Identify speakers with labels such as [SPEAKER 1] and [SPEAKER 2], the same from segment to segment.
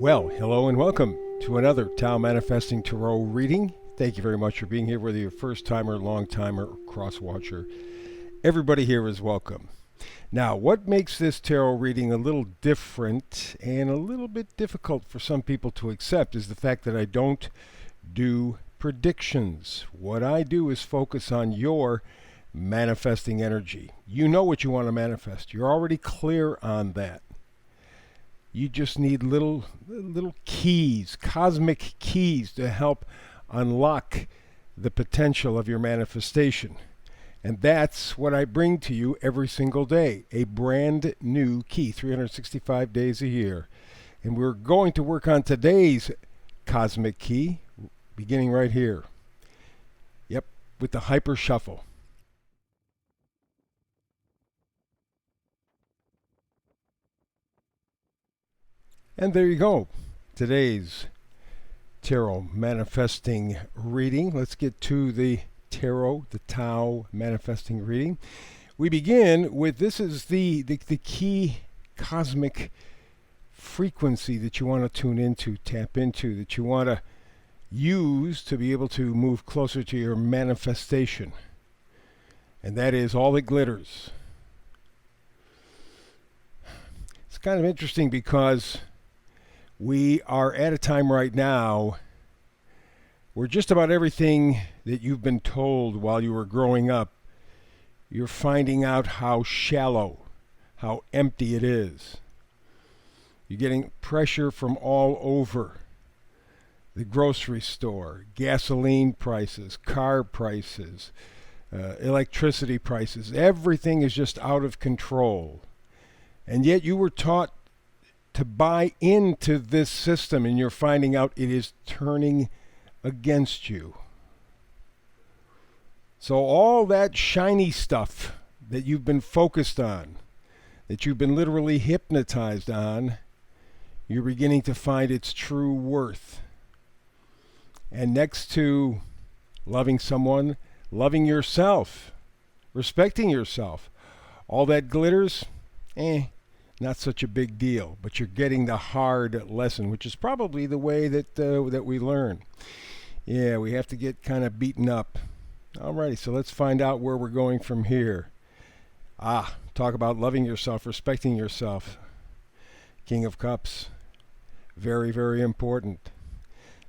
[SPEAKER 1] Well, hello and welcome to another Tao Manifesting Tarot reading. Thank you very much for being here, whether you're first timer, long timer, or cross watcher. Everybody here is welcome. Now, what makes this tarot reading a little different and a little bit difficult for some people to accept is the fact that I don't do predictions. What I do is focus on your manifesting energy. You know what you want to manifest. You're already clear on that. You just need little keys, cosmic keys to help unlock the potential of your manifestation. And that's what I bring to you every single day, a brand new key, 365 days a year. And we're going to work on today's cosmic key, beginning right here. Yep, with the hyper shuffle. And there you go. Today's tarot manifesting reading. Let's get to the tarot, the Tao manifesting reading. We begin with this is the key cosmic frequency that you want to tune into, tap into, that you want to use to be able to move closer to your manifestation. And that is all that glitters. It's kind of interesting because we are at a time right now where just about everything that you've been told while you were growing up, you're finding out how shallow, how empty it is. You're getting pressure from all over. The grocery store, gasoline prices, car prices, electricity prices, everything is just out of control. And yet you were taught to buy into this system, and you're finding out it is turning against you. So all that shiny stuff that you've been focused on, that you've been literally hypnotized on, you're beginning to find its true worth. And next to loving someone, loving yourself, respecting yourself, all that glitters, not such a big deal, but you're getting the hard lesson, which is probably the way that we learn. Yeah, we have to get kind of beaten up. Alrighty, so let's find out where we're going from here. Talk about loving yourself, respecting yourself. King of Cups. Very, very important.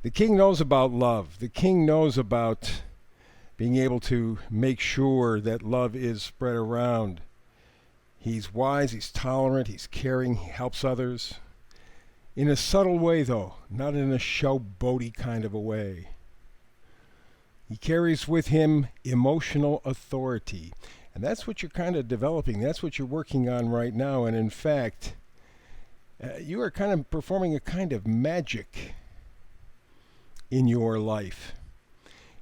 [SPEAKER 1] The king knows about love. The king knows about being able to make sure that love is spread around. He's wise, he's tolerant, he's caring, he helps others. In a subtle way, though, not in a showboaty kind of a way. He carries with him emotional authority. And that's what you're kind of developing. That's what you're working on right now. And in fact, you are kind of performing a kind of magic in your life.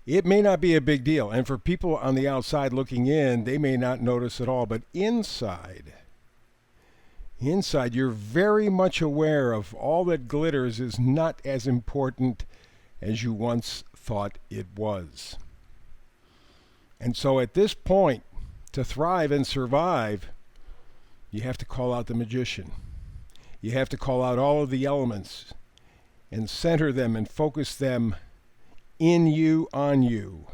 [SPEAKER 1] It may not be a big deal, and for people on the outside looking in, they may not notice at all, but inside, you're very much aware of all that glitters is not as important as you once thought it was. And so at this point, to thrive and survive, you have to call out the magician. You have to call out all of the elements and center them and focus them in you, on you.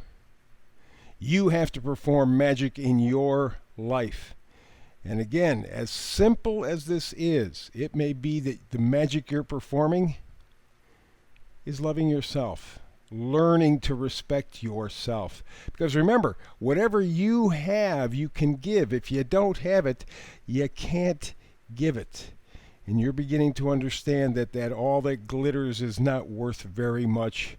[SPEAKER 1] You have to perform magic in your life. And again, as simple as this is, it may be that the magic you're performing is loving yourself, learning to respect yourself. Because remember, whatever you have, you can give. If you don't have it, you can't give it. And you're beginning to understand that all that glitters is not worth very much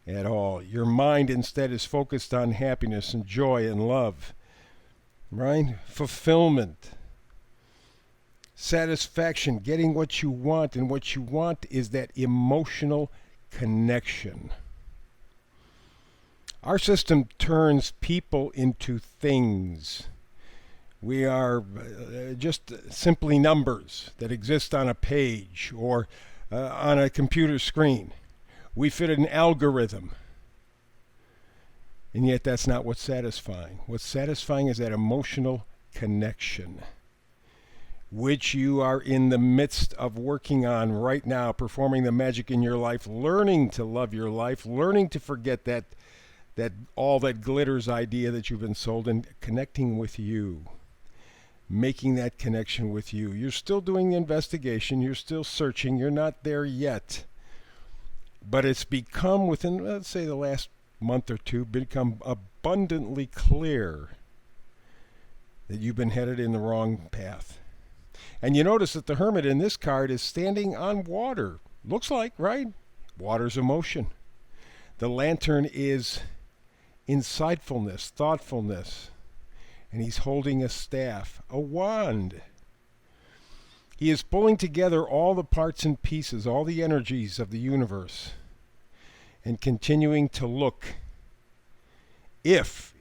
[SPEAKER 1] at all. Your mind instead is focused on happiness and joy and love, right? Fulfillment, satisfaction, getting what you want, and what you want is that emotional connection. Our system turns people into things. We are just simply numbers that exist on a page or on a computer screen. We fit an algorithm. And yet that's not what's satisfying. What's satisfying is that emotional connection. which you are in the midst of working on right now, performing the magic in your life, learning to love your life, learning to forget that all that glitters idea that you've been sold, and connecting with you, making that connection with you. You're still doing the investigation, you're still searching, you're not there yet. But it's become, within, let's say, the last month or two, become abundantly clear that you've been headed in the wrong path. And you notice that the Hermit in this card is standing on water. Looks like, right? Water's emotion. The Lantern is insightfulness, thoughtfulness. And he's holding a staff, a wand. He is pulling together all the parts and pieces, all the energies of the universe, and continuing to look if,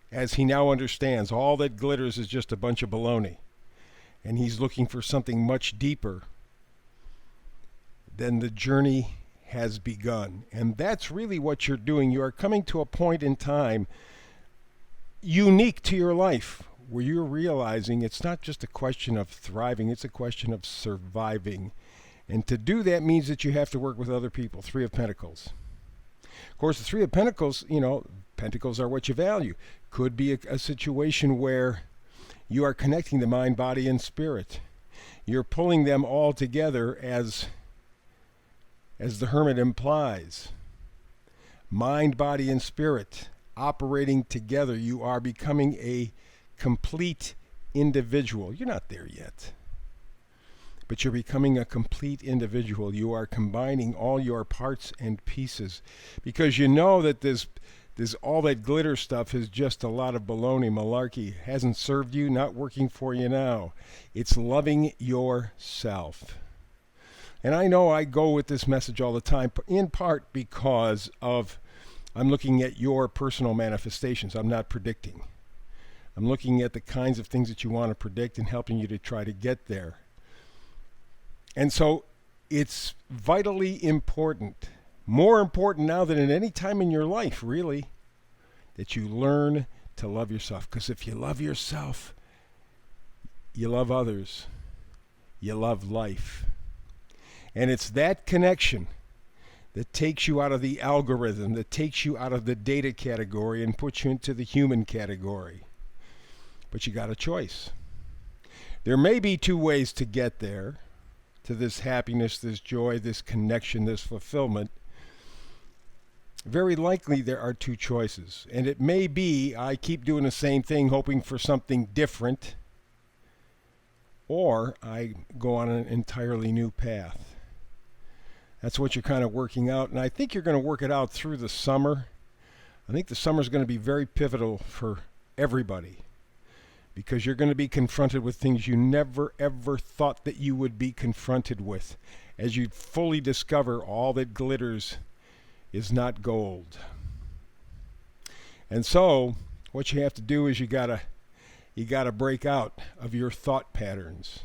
[SPEAKER 1] as he now understands, all that glitters is just a bunch of baloney, and he's looking for something much deeper, then the journey has begun. And that's really what you're doing. You are coming to a point in time unique to your life where you're realizing it's not just a question of thriving, it's a question of surviving. And to do that means that you have to work with other people. Three of Pentacles. Of course, the Three of Pentacles, Pentacles are what you value. Could be a situation where you are connecting the mind, body, and spirit. You're pulling them all together as the Hermit implies. Mind, body, and spirit operating together. You are becoming a complete individual. You're not there yet, but you're becoming a complete individual. You are combining all your parts and pieces, because you know that this all that glitter stuff is just a lot of baloney, malarkey. Hasn't served you, not working for you now. It's loving yourself. And I know I go with this message all the time, in part because of I'm looking at your personal manifestations. I'm not predicting. I'm looking at the kinds of things that you want to predict and helping you to try to get there. And so it's vitally important, more important now than at any time in your life, really, that you learn to love yourself. Because if you love yourself, you love others, you love life. And it's that connection that takes you out of the algorithm, that takes you out of the data category and puts you into the human category. But you got a choice. There may be two ways to get there, to this happiness, this joy, this connection, this fulfillment. Very likely there are two choices. And it may be I keep doing the same thing, hoping for something different, or I go on an entirely new path. That's what you're kind of working out, and I think you're going to work it out through the summer. I think the summer is going to be very pivotal for everybody, because you're going to be confronted with things you never ever thought that you would be confronted with, as you fully discover all that glitters is not gold. And so what you have to do is you got to break out of your thought patterns.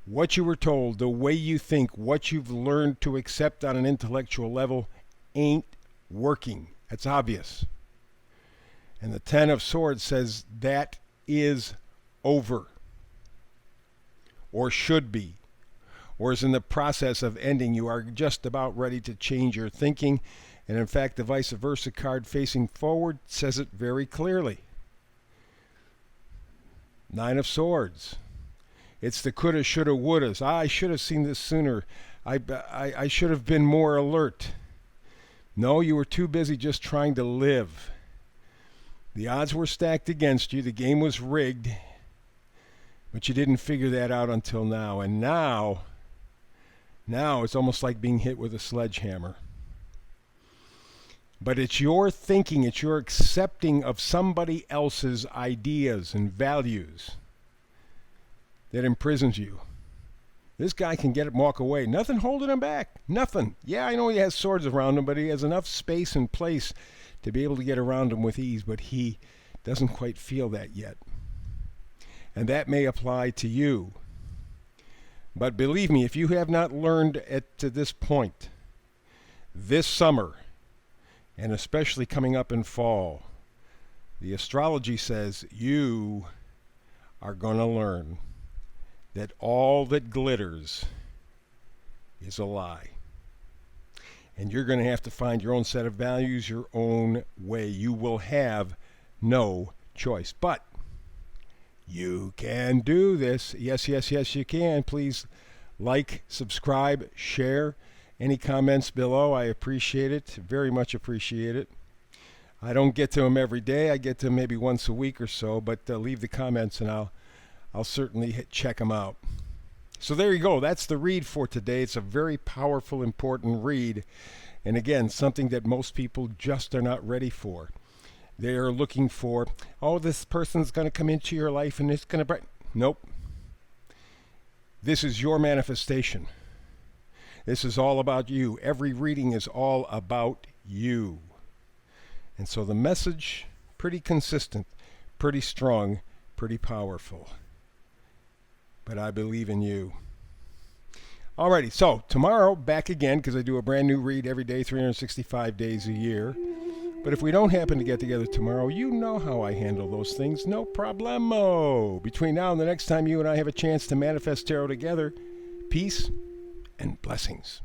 [SPEAKER 1] What you were told, the way you think, what you've learned to accept on an intellectual level ain't working. That's obvious. And the Ten of Swords says that is over, or should be, or is in the process of ending. You are just about ready to change your thinking. And in fact, the vice versa card facing forward says it very clearly. Nine of Swords. It's the coulda, shoulda, wouldas. I should have seen this sooner. I should have been more alert. No, you were too busy just trying to live. The odds were stacked against you. The game was rigged. But you didn't figure that out until now. And now it's almost like being hit with a sledgehammer. But it's your thinking, it's your accepting of somebody else's ideas and values that imprisons you. This guy can get it and walk away. Nothing holding him back. Nothing. Yeah, I know he has swords around him, but he has enough space and place to be able to get around him with ease, but he doesn't quite feel that yet. And that may apply to you. But believe me, if you have not learned to this point, this summer, and especially coming up in fall, the astrology says you are going to learn that all that glitters is a lie. And you're going to have to find your own set of values, your own way. You will have no choice. But you can do this. Yes, yes, yes, you can. Please like, subscribe, share. Any comments below, I appreciate it. Very much appreciate it. I don't get to them every day. I get to them maybe once a week or so. But leave the comments and I'll certainly check them out. So there you go. That's the read for today. It's a very powerful, important read. And again, something that most people just are not ready for. They are looking for, oh, this person's going to come into your life and it's going to... Nope. This is your manifestation. This is all about you. Every reading is all about you. And so the message, pretty consistent, pretty strong, pretty powerful. But I believe in you. Alrighty, so tomorrow, back again, because I do a brand new read every day, 365 days a year. But if we don't happen to get together tomorrow, you know how I handle those things. No problemo. Between now and the next time you and I have a chance to manifest tarot together, peace and blessings.